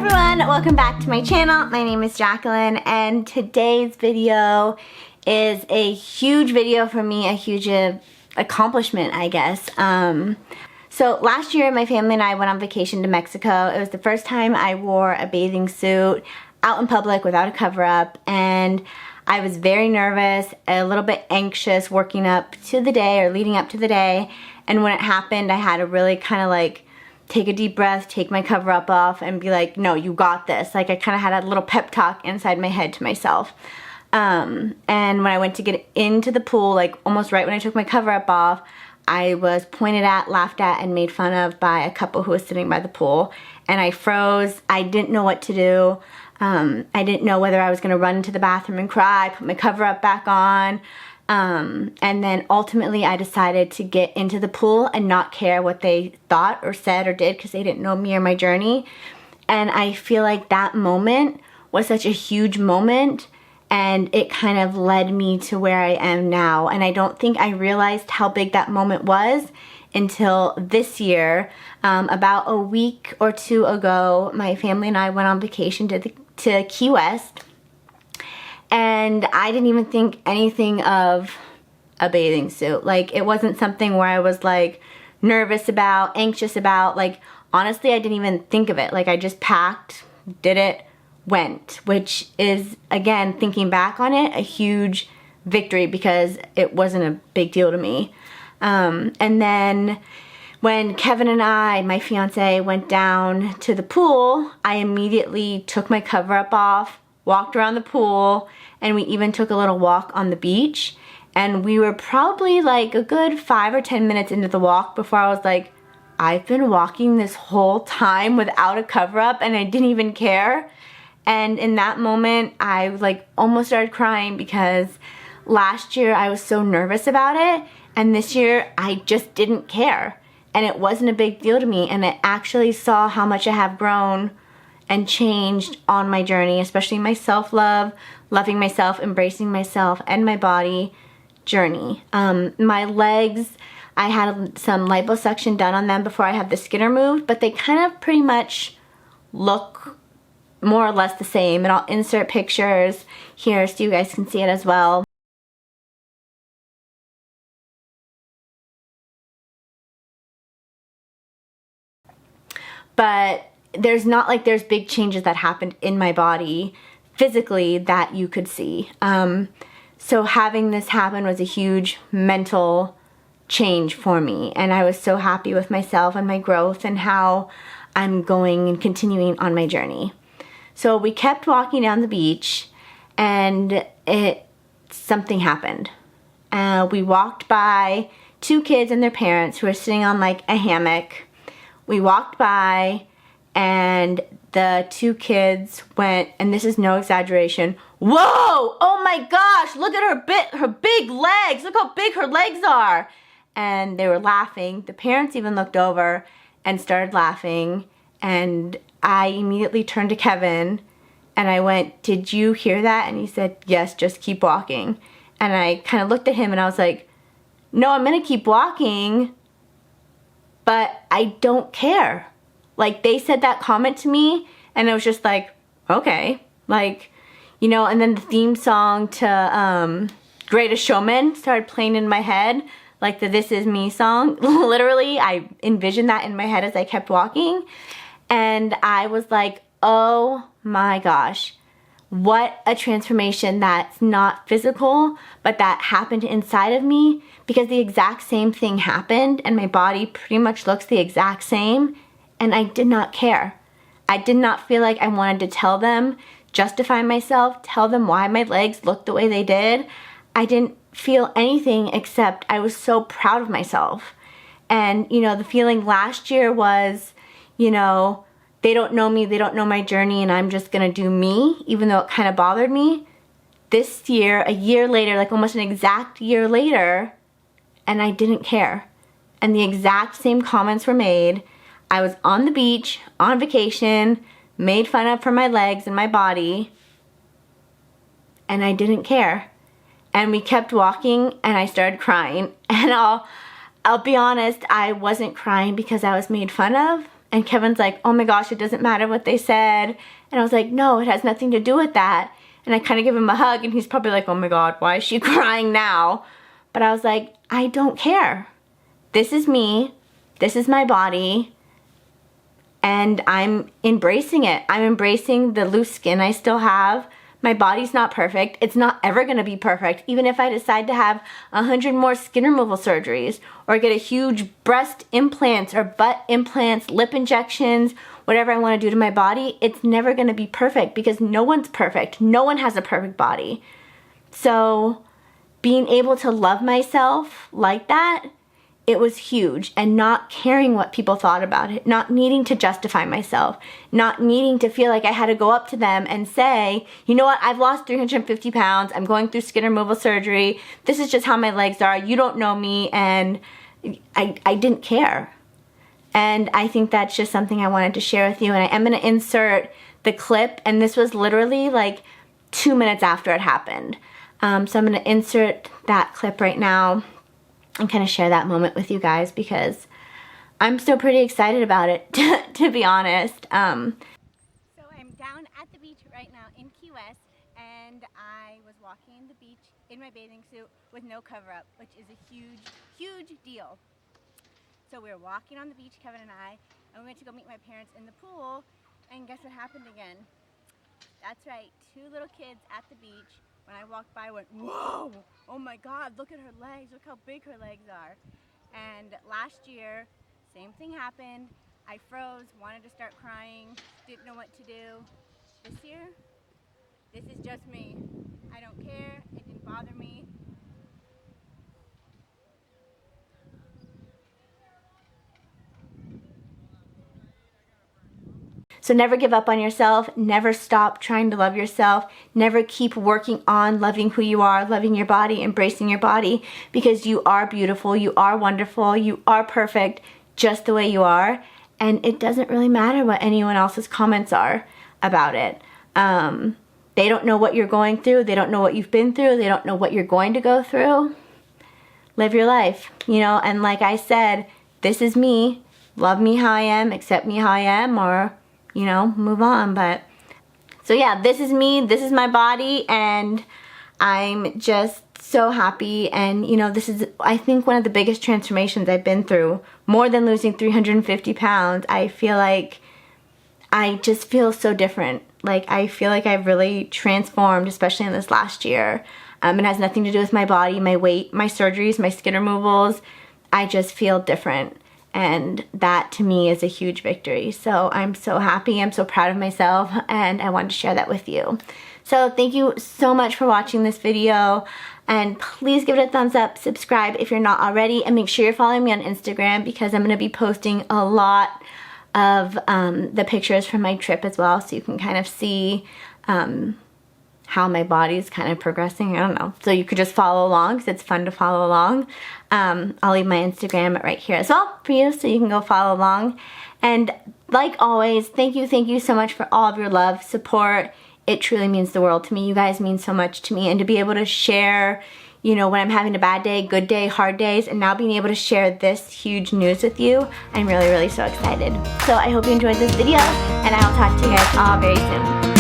everyone, welcome back to my channel. My name is Jacqueline and today's video is a huge video for me, a huge accomplishment, I guess. So last year my family and I went on vacation to Mexico. It was the first time I wore a bathing suit out in public without a cover-up, and I was very nervous, a little bit anxious working up to the day or leading up to the day, and when it happened I had to really kind of like take a deep breath, take my cover-up off, and be like, no, you got this. Like, I kind of had a little pep talk inside my head to myself. And when I went to get into the pool, like almost right when I took my cover-up off, I was pointed at, laughed at, and made fun of by a couple who was sitting by the pool. And I froze. I didn't know what to do. I didn't know whether I was going to run into the bathroom and cry, put my cover-up back on. And then ultimately I decided to get into the pool and not care what they thought or said or did because they didn't know me or my journey. And I feel like that moment was such a huge moment, and it kind of led me to where I am now. And I don't think I realized how big that moment was until this year. About a week or two ago, my family and I went on vacation to Key West. And I didn't even think anything of a bathing suit. Like, it wasn't something where I was like nervous about, anxious about. Like, honestly, I didn't even think of it. Like, I just packed, did it, went, which is, again, thinking back on it, a huge victory because it wasn't a big deal to me. And then when Kevin and I, my fiance, went down to the pool, I immediately took my cover-up off, walked around the pool, and we even took a little walk on the beach. And we were probably like a good 5 or 10 minutes into the walk before I was like, I've been walking this whole time without a cover-up and I didn't even care. And in that moment, I like almost started crying because last year I was so nervous about it, and this year I just didn't care. And it wasn't a big deal to me, and I actually saw how much I have grown and changed on my journey, especially my self-love, loving myself, embracing myself and my body journey. My legs, I had some liposuction done on them before I had the skin removed, but they kind of pretty much look more or less the same, and I'll insert pictures here so you guys can see it as well. But there's not like there's big changes that happened in my body physically that you could see. So having this happen was a huge mental change for me, and I was so happy with myself and my growth and how I'm going and continuing on my journey. So we kept walking down the beach, and something happened. We walked by two kids and their parents who were sitting on like a hammock. We walked by, and the two kids went, and this is no exaggeration, whoa, oh my gosh, look at her big legs, look how big her legs are. And they were laughing. The parents even looked over and started laughing, and I immediately turned to Kevin and I went, did you hear that? And he said, yes, just keep walking. And I kind of looked at him and I was like, no, I'm gonna keep walking, but I don't care. Like, they said that comment to me and I was just like, okay, like, you know. And then the theme song to Greatest Showman started playing in my head, like the This Is Me song. Literally, I envisioned that in my head as I kept walking, and I was like, oh my gosh, what a transformation that's not physical, but that happened inside of me, because the exact same thing happened and my body pretty much looks the exact same, and I did not care. I did not feel like I wanted to tell them, justify myself, tell them why my legs looked the way they did. I didn't feel anything except I was so proud of myself. And, you know, the feeling last year was, you know, they don't know me, they don't know my journey, and I'm just gonna do me, even though it kind of bothered me. This year, a year later, like almost an exact year later, and I didn't care. And the exact same comments were made. I was on the beach, on vacation, made fun of for my legs and my body, and I didn't care. And we kept walking, and I started crying. And I'll be honest, I wasn't crying because I was made fun of. And Kevin's like, oh my gosh, it doesn't matter what they said. And I was like, no, it has nothing to do with that. And I kind of give him a hug, and he's probably like, oh my God, why is she crying now? But I was like, I don't care. This is me. This is my body. And I'm embracing it. I'm embracing the loose skin I still have. My body's not perfect. It's not ever gonna be perfect. Even if I decide to have 100 more skin removal surgeries or get a huge breast implants or butt implants, lip injections, whatever I wanna do to my body, it's never gonna be perfect because no one's perfect. No one has a perfect body. So being able to love myself like that, it was huge. And not caring what people thought about it, not needing to justify myself, not needing to feel like I had to go up to them and say, you know what, I've lost 350 pounds, I'm going through skin removal surgery, this is just how my legs are, you don't know me, and I didn't care. And I think that's just something I wanted to share with you, and I am going to insert the clip, and this was literally like 2 minutes after it happened. So I'm going to insert that clip right now and kind of share that moment with you guys because I'm still pretty excited about it, to be honest. So I'm down at the beach right now in Key West, and I was walking the beach in my bathing suit with no cover-up, which is a huge, huge deal. So we were walking on the beach, Kevin and I, and we went to go meet my parents in the pool, and guess what happened again? That's right, 2 little kids at the beach. When I walked by, I went, whoa, oh my God, look at her legs, look how big her legs are. And last year, same thing happened. I froze, wanted to start crying, didn't know what to do. This year, this is just me. I don't care, it didn't bother me. So never give up on yourself, never stop trying to love yourself, never keep working on loving who you are, loving your body, embracing your body, because you are beautiful, you are wonderful, you are perfect just the way you are, and it doesn't really matter what anyone else's comments are about it. They don't know what you're going through, they don't know what you've been through, they don't know what you're going to go through. Live your life, you know, and like I said, this is me, love me how I am, accept me how I am, or you know, move on. But so yeah, this is me, this is my body, and I'm just so happy. And you know, this is, I think, one of the biggest transformations I've been through. More than losing 350 pounds, I feel like I just feel so different. Like I feel like I've really transformed, especially in this last year. It has nothing to do with my body, my weight, my surgeries, my skin removals. I just feel different. And that to me is a huge victory. So I'm so happy, I'm so proud of myself, and I wanted to share that with you. So thank you so much for watching this video, and please give it a thumbs up, subscribe if you're not already, and make sure you're following me on Instagram because I'm going to be posting a lot of the pictures from my trip as well, so you can kind of see how my body's kind of progressing. I don't know. So you could just follow along because it's fun to follow along. I'll leave my Instagram right here as well for you so you can go follow along. And like always, thank you so much for all of your love, support. It truly means the world to me. You guys mean so much to me. And to be able to share, you know, when I'm having a bad day, good day, hard days, and now being able to share this huge news with you, I'm really so excited. So I hope you enjoyed this video, and I will talk to you guys all very soon.